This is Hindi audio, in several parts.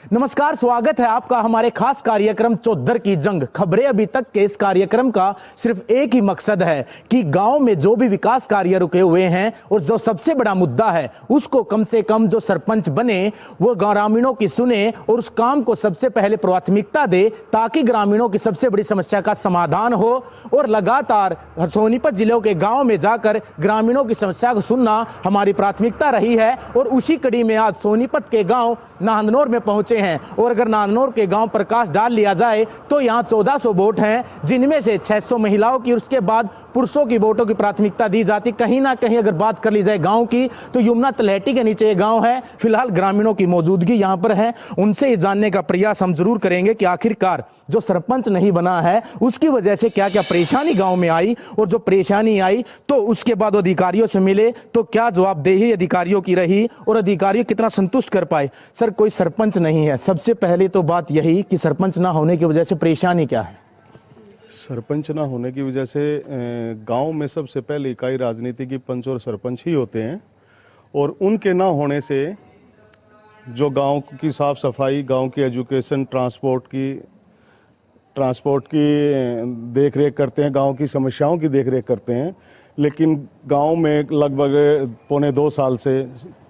नमस्कार, स्वागत है आपका हमारे खास कार्यक्रम चौधर की जंग। खबरें अभी तक के इस कार्यक्रम का सिर्फ एक ही मकसद है कि गांव में जो भी विकास कार्य रुके हुए हैं और जो सबसे बड़ा मुद्दा है उसको कम से कम जो सरपंच बने वो ग्रामीणों की सुने और उस काम को सबसे पहले प्राथमिकता दे, ताकि ग्रामीणों की सबसे बड़ी समस्या का समाधान हो। और लगातार सोनीपत जिले के गाँव में जाकर ग्रामीणों की समस्या को सुनना हमारी प्राथमिकता रही है। और उसी कड़ी में आज सोनीपत के गाँव नांदनौर में पहुंचे हैं। और अगर नांदनौर के गांव प्रकाश डाल लिया जाए तो यहां 1400 वोट हैं, जिनमें से 600 महिलाओं की और उसके बाद पुरुषों की वोटों की प्राथमिकता दी जाती। कहीं ना कहीं अगर बात कर ली जाए गांव की तो यमुना तलहटी के नीचे ये गांव है। फिलहाल ग्रामीणों की मौजूदगी यहां पर है, उनसे ये जानने का प्रयास हम जरूर करेंगे कि आखिरकार जो सरपंच नहीं बना है उसकी वजह से क्या क्या परेशानी गांव में आई, और जो परेशानी आई तो उसके बाद अधिकारियों से मिले तो क्या जवाबदेही अधिकारियों की रही और अधिकारी कितना संतुष्ट कर पाए। सर, कोई सरपंच नहीं है, सबसे पहले तो बात यही कि सरपंच ना होने की वजह से परेशानी क्या है? सरपंच ना होने की वजह से गांव में सबसे पहले इकाई राजनीति की पंच और सरपंच ही होते हैं, और उनके ना होने से जो गांव की साफ सफाई, गांव की एजुकेशन, ट्रांसपोर्ट की देख रेख करते हैं, गांव की समस्याओं की देख रेख करते हैं। लेकिन गांव में लगभग 1.25 साल से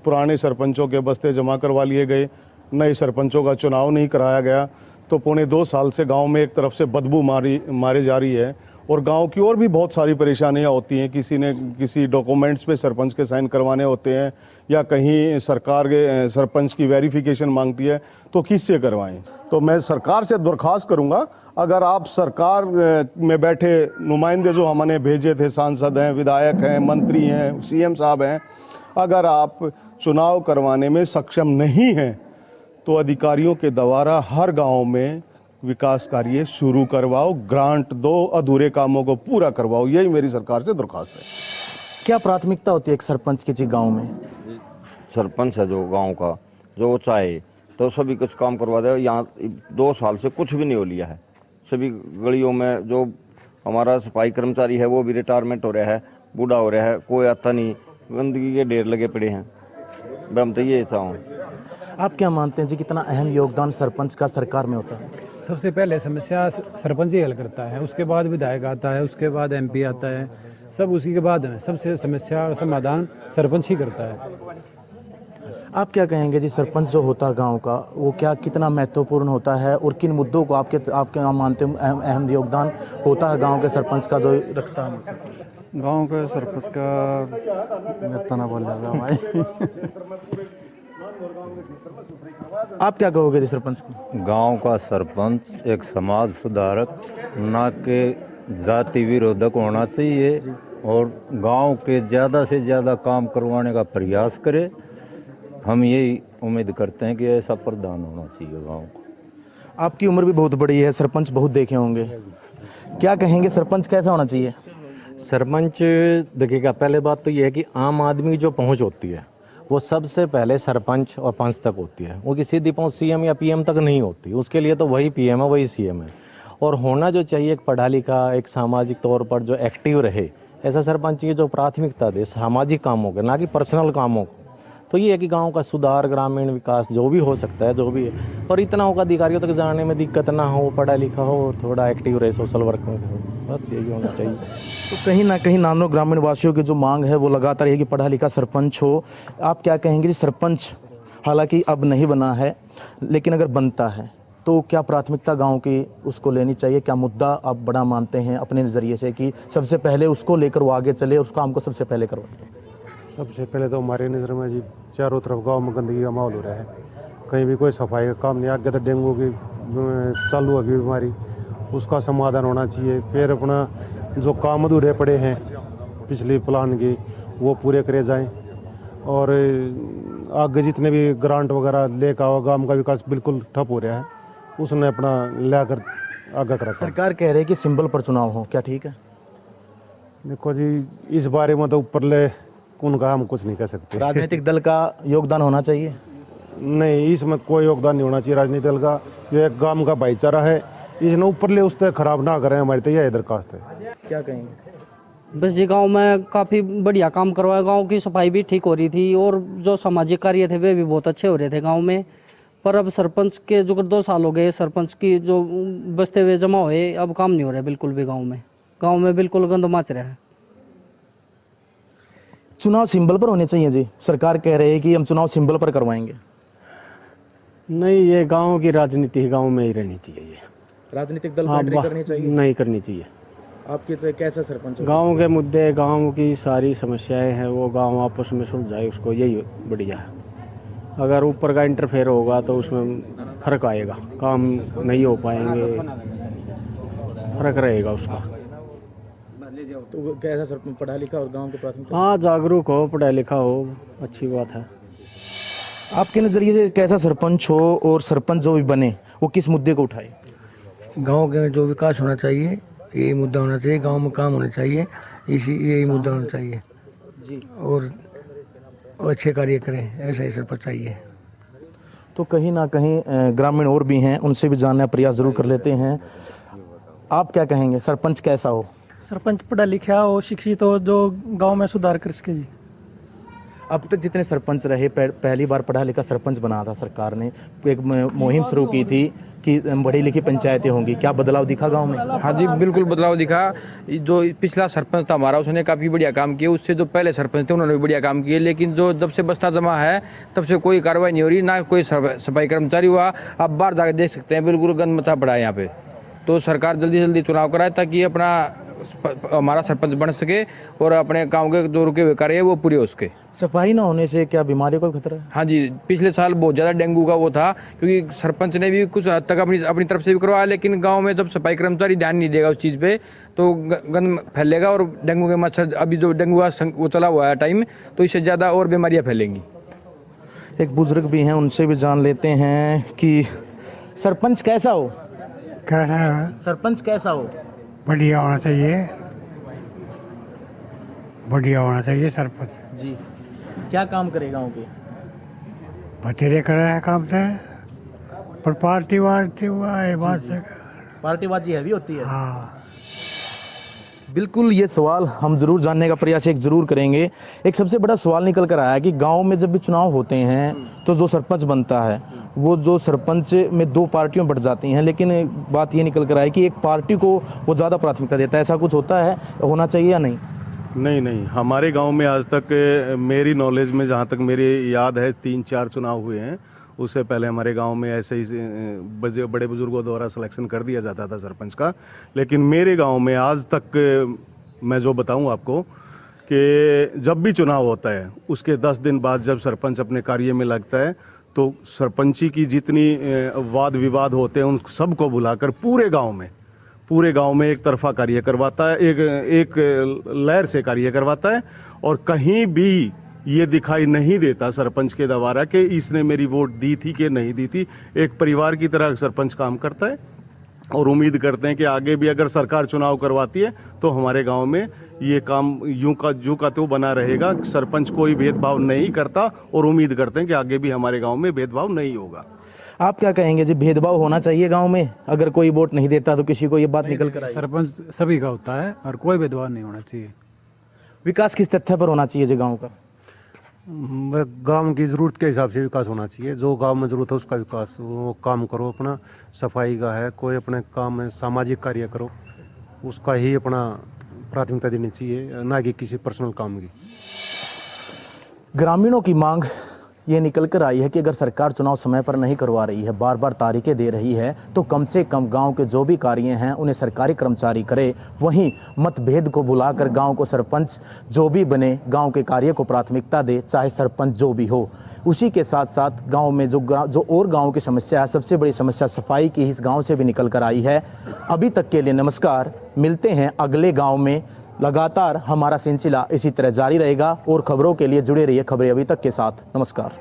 पुराने सरपंचों के बस्ते जमा करवा लिए गए, नए सरपंचों का चुनाव नहीं कराया गया, तो 1.25 साल से गांव में एक तरफ से बदबू मारी जा रही है। और गांव की और भी बहुत सारी परेशानियां होती हैं। किसी ने किसी डॉक्यूमेंट्स पे सरपंच के साइन करवाने होते हैं, या कहीं सरकार के सरपंच की वेरिफिकेशन मांगती है, तो किससे करवाएं। तो मैं सरकार से दरख्वास्त करूंगा, अगर आप सरकार में बैठे नुमाइंदे जो हमने भेजे थे, सांसद हैं, विधायक हैं, मंत्री हैं, सीएम साहब हैं, अगर आप चुनाव करवाने में सक्षम नहीं हैं तो अधिकारियों के द्वारा हर गांव में विकास कार्य शुरू करवाओ, ग्रांट दो, अधूरे कामों को पूरा करवाओ। यही मेरी सरकार से दरख्वास्त है। क्या प्राथमिकता होती है एक सरपंच की जी गांव में? सरपंच है जो गांव का, जो वो चाहे तो सभी कुछ काम करवा दे। यहाँ 2 साल से कुछ भी नहीं हो लिया है। सभी गलियों में जो हमारा सफाई कर्मचारी है वो भी रिटायरमेंट हो रहा है, बूढ़ा हो रहा है, कोई आता नहीं, गंदगी के ढेर लगे पड़े हैं। मैं तो ये चाहूँ। आप क्या मानते हैं जी, कितना अहम योगदान सरपंच का सरकार में होता है? सबसे पहले समस्या सरपंच ही हल करता है, उसके बाद विधायक आता है, उसके बाद एमपी आता है, सब उसी के बाद है। सबसे समस्या और समाधान सरपंच ही करता है। आप क्या कहेंगे जी, सरपंच जो होता है गांव का वो क्या कितना महत्वपूर्ण होता है, और किन मुद्दों को आपके मानते हैं अहम योगदान होता है गांव के सरपंच का जो रखता है? गांव के सरपंच का मैं ना बोलेगा भाई। आप क्या कहोगे जी सरपंच को? गांव का सरपंच एक समाज सुधारक, ना के जाति विरोधक होना चाहिए, और गांव के ज़्यादा से ज़्यादा काम करवाने का प्रयास करे। हम यही उम्मीद करते हैं कि ऐसा प्रधान होना चाहिए गांव को। आपकी उम्र भी बहुत बड़ी है, सरपंच बहुत देखे होंगे, क्या कहेंगे सरपंच कैसा होना चाहिए? सरपंच देखिएगा, पहले बात तो ये है कि आम आदमी की जो पहुंच होती है वो सबसे पहले सरपंच और पंच तक होती है। वो सीधी सीधी पहुंच सीएम या पीएम तक नहीं होती, उसके लिए तो वही पीएम है, वही सीएम है। और होना जो चाहिए एक पढ़ा लिखा, एक सामाजिक तौर पर जो एक्टिव रहे, ऐसा सरपंच चाहिए जो प्राथमिकता दे सामाजिक कामों के, ना कि पर्सनल कामों को। तो ये है कि गांव का सुधार, ग्रामीण विकास जो भी हो सकता है, जो भी है, और इतना होगा अधिकारियों तक जाने में दिक्कत ना हो, पढ़ा लिखा हो, थोड़ा एक्टिव रहे सोशल वर्क में, बस यही होना चाहिए। तो कहीं ना कहीं नानो ग्रामीण वासियों की जो मांग है वो लगातार है कि पढ़ा लिखा सरपंच हो। आप क्या कहेंगे जी, सरपंच हालांकि अब नहीं बना है, लेकिन अगर बनता है तो क्या प्राथमिकता गांव की उसको लेनी चाहिए? क्या मुद्दा आप बड़ा मानते हैं अपने नज़रिए से कि सबसे पहले उसको लेकर वो आगे चले, उस काम को सबसे पहले करवाए? सबसे पहले तो हमारे नज़र में जी चारों तरफ गांव में गंदगी का माहौल हो रहा है, कहीं भी कोई सफाई का काम नहीं। आगे तो डेंगू की चालू होगी बीमारी, उसका समाधान होना चाहिए। फिर अपना जो काम अधूरे पड़े हैं पिछले प्लान के, वो पूरे करे जाएं। और आगे जितने भी ग्रांट वगैरह लेकर आओ, गांव का विकास बिल्कुल ठप हो रहा है, उसने अपना लेकर आगे करा। सरकार कह रही है कि सिंबल पर चुनाव हो, क्या ठीक है? देखो जी, इस बारे में तो ऊपर ले उनका हम कुछ नहीं कह सकते। राजनीतिक दल का योगदान होना चाहिए? नहीं, इसमें कोई योगदान नहीं होना चाहिए राजनीतिक दल का। जो एक गांव का भाईचारा है, इसने ऊपर ले उससे खराब ना करें, हमारी तो यह दरखास्त है। क्या कहेंगे? बस ये गांव में काफ़ी बढ़िया काम करवाया, गांव की सफाई भी ठीक हो रही थी, और जो सामाजिक कार्य थे वे भी बहुत अच्छे हो रहे थे गांव में। पर अब सरपंच के जो 2 साल हो गए, सरपंच की जो बसते हुए जमा हुए, अब काम नहीं हो रहा है बिल्कुल भी गांव में बिल्कुल गंद मच रहा है। चुनाव सिंबल पर होने चाहिए जी, सरकार कह रही है कि हम चुनाव सिंबल पर करवाएंगे। नहीं, ये गांव की राजनीति गांव में ही रहनी चाहिए। ये राजनीतिक दल हाँ, करनी चाहिए। नहीं करनी चाहिए। आपके तो कैसा सरपंच हो? गांव के मुद्दे, गांव की सारी समस्याएं हैं, वो गांव आपस में सुलझाए, उसको यही बढ़िया है। अगर ऊपर का इंटरफेयर होगा तो उसमें फर्क आएगा, काम नहीं हो पाएंगे, फर्क रहेगा उसका। तो कैसा सरपंच पढ़ा लिखा और गांव के प्राथमिक? हाँ, जागरूक हो, पढ़ा लिखा हो, अच्छी बात है। आपके नज़रिए से कैसा सरपंच हो और सरपंच जो भी बने वो किस मुद्दे को उठाए? गांव के जो विकास होना चाहिए, यही मुद्दा होना चाहिए। गांव में काम होने चाहिए, यही मुद्दा होना चाहिए जी। और अच्छे कार्य करें, ऐसा ही सरपंच चाहिए। तो कहीं ना कहीं ग्रामीण और भी हैं, उनसे भी जानने का प्रयास जरूर कर लेते हैं। आप क्या कहेंगे, सरपंच कैसा हो? सरपंच पढ़ा लिखा हो, शिक्षित हो, जो गांव में सुधार कर सके जी। अब तक जितने सरपंच रहे, पहली बार पढ़ा लिखा सरपंच बना था सरकार ने, एक मुहिम शुरू की थी कि पढ़ी लिखी पंचायतें होंगी, क्या बदलाव दिखा गांव में? हाँ जी, बिल्कुल बदलाव दिखा। जो पिछला सरपंच था हमारा, उसने काफ़ी बढ़िया काम किया। उससे जो पहले सरपंच थे उन्होंने भी बढ़िया काम किए, लेकिन जो जब से बस्ता जमा है तब से कोई कार्रवाई नहीं हो रही, ना कोई सफाई कर्मचारी हुआ। आप बाहर जाकर देख सकते हैं, बिल्कुल गंद मचा पड़ा है यहाँ पे। तो सरकार जल्दी जल्दी चुनाव कराए ताकि अपना हमारा सरपंच बन सके और अपने गाँव के जो रुके हुए कार्य है वो पूरे हो सके। सफाई ना होने से क्या बीमारियों का खतरा है? हाँ जी, पिछले साल बहुत ज़्यादा डेंगू का वो था, क्योंकि सरपंच ने भी कुछ हद तक अपनी तरफ से भी करवाया, लेकिन गांव में जब सफाई कर्मचारी ध्यान नहीं देगा उस चीज़ पे तो गंद फैलेगा और डेंगू के मच्छर, अभी जो डेंगू का वो चला हुआ है टाइम, तो इससे ज़्यादा और बीमारियाँ फैलेंगी। एक बुजुर्ग भी हैं, उनसे भी जान लेते हैं कि सरपंच कैसा हो? सरपंच कैसा हो? बढ़िया होना चाहिए, बढ़िया होना चाहिए सरपंच जी। क्या काम करे गांव के? बतेरे कर रहा है काम से, पर पार्टीबाजी हैवी होती है। हाँ, बिल्कुल, ये सवाल हम जरूर जानने का प्रयास एक जरूर करेंगे। एक सबसे बड़ा सवाल निकल कर आया कि गांव में जब भी चुनाव होते हैं तो जो सरपंच बनता है वो जो सरपंच में 2 पार्टियों बढ़ जाती हैं, लेकिन बात ये निकल कर आया कि एक पार्टी को वो ज़्यादा प्राथमिकता देता है। ऐसा कुछ होता है, होना चाहिए या नहीं? नहीं, हमारे गांव में आज तक मेरी नॉलेज में, जहां तक मेरी याद है, 3-4 चुनाव हुए हैं। उससे पहले हमारे गांव में ऐसे ही बड़े बुजुर्गों द्वारा सिलेक्शन कर दिया जाता था सरपंच का। लेकिन मेरे गांव में आज तक मैं जो बताऊं आपको कि जब भी चुनाव होता है उसके 10 दिन बाद जब सरपंच अपने कार्य में लगता है तो सरपंची की जितनी वाद विवाद होते हैं उन सबको बुलाकर पूरे गांव में एक तरफा कार्य करवाता है, एक लहर से कार्य करवाता है। और कहीं भी ये दिखाई नहीं देता सरपंच के द्वारा कि इसने मेरी वोट दी थी कि नहीं दी थी। एक परिवार की तरह सरपंच काम करता है और उम्मीद करते हैं कि आगे भी अगर सरकार चुनाव करवाती है तो हमारे गांव में ये काम यूं का तो बना रहेगा। सरपंच कोई भेदभाव नहीं करता और उम्मीद करते हैं कि आगे भी हमारे गांव में भेदभाव नहीं होगा। आप क्या कहेंगे जी, भेदभाव होना चाहिए गांव में? अगर कोई वोट नहीं देता तो किसी को ये बात निकल कर आई? सरपंच सभी का होता है और कोई भेदभाव नहीं होना चाहिए। विकास किस तथ्य पर होना चाहिए जी गाँव का? गांव की ज़रूरत के हिसाब से विकास होना चाहिए। जो गांव में ज़रूरत है उसका विकास, वो काम करो। अपना सफाई का है, कोई अपने काम में सामाजिक कार्य करो, उसका ही अपना प्राथमिकता देनी चाहिए, ना कि किसी पर्सनल काम की। ग्रामीणों की मांग ये निकल कर आई है कि अगर सरकार चुनाव समय पर नहीं करवा रही है, बार बार तारीखें दे रही है, तो कम से कम गांव के जो भी कार्य हैं उन्हें सरकारी कर्मचारी करे। वहीं मतभेद को भुलाकर गांव को सरपंच जो भी बने गांव के कार्य को प्राथमिकता दे, चाहे सरपंच जो भी हो। उसी के साथ साथ गांव में जो और गांव की समस्या है, सबसे बड़ी समस्या सफाई की इस गाँव से भी निकल कर आई है। अभी तक के लिए नमस्कार, मिलते हैं अगले गाँव में। लगातार हमारा सिलसिला इसी तरह जारी रहेगा और खबरों के लिए जुड़े रहिए खबरें अभी तक के साथ। नमस्कार।